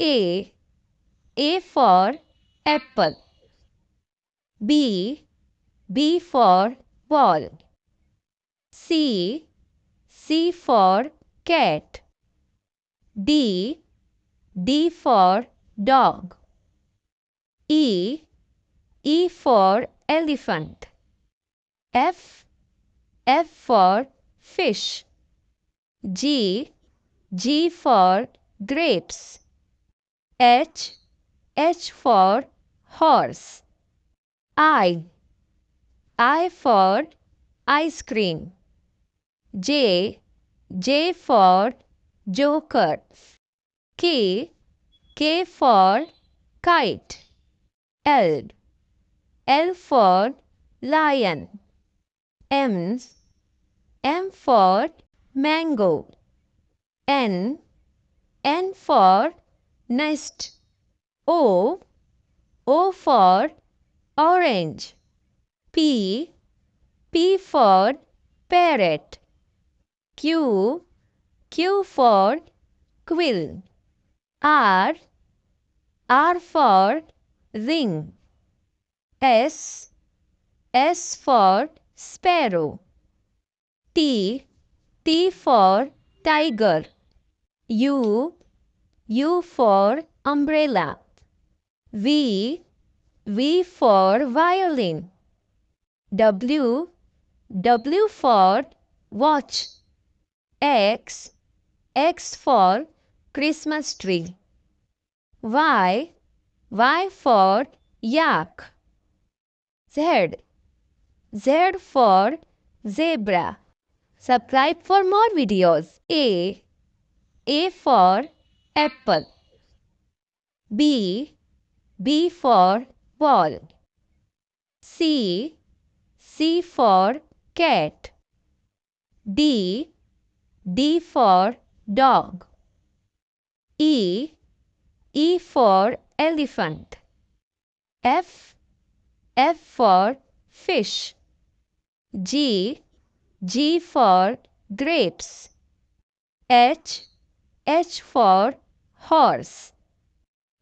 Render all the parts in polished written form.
A. A for apple. B. B for ball. C. C for cat. D. D for dog. E. E for elephant. F. F for fish. G. G for grapes. H. H for horse. I. I for ice cream. J. J for joker. K. K for kite. L. L for lion. M. M for mango. N. N for nest. O. O for orange. P. P for parrot. Q. Q for quill. R. R for ring. S. S for sparrow. T. T for tiger. U. U for umbrella. V. V for violin. W. W for watch. X. X for Christmas tree. Y. Y for yak. Z. Z for zebra. Subscribe for more videos. A. A for apple. B. B for ball. C. C for cat. D. D for dog. E. E for elephant. F. F for fish. G. G for grapes. H. H for horse.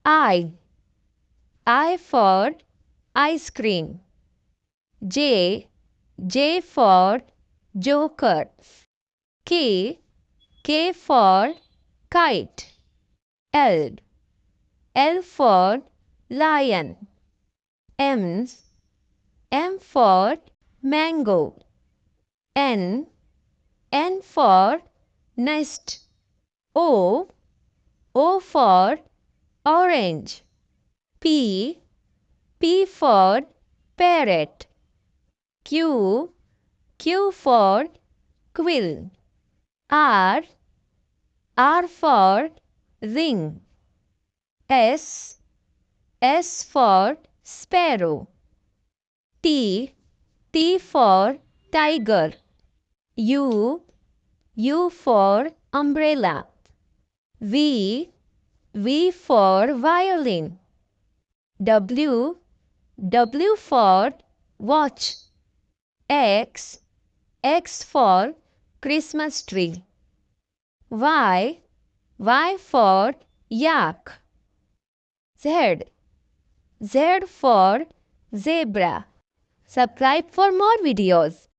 I. I for ice cream. J. J for joker. K. K for kite. L. L for lion. M. M for mango. N. N for nest. O. O for orange. P. P for parrot. Q. Q for quill. R. R for ring. S. S for sparrow. T. T for tiger. U. U for umbrella. V. V for violin. W. W for watch. X. X for Christmas tree. Y. Y for yak. Z. Z for zebra. Subscribe for more videos.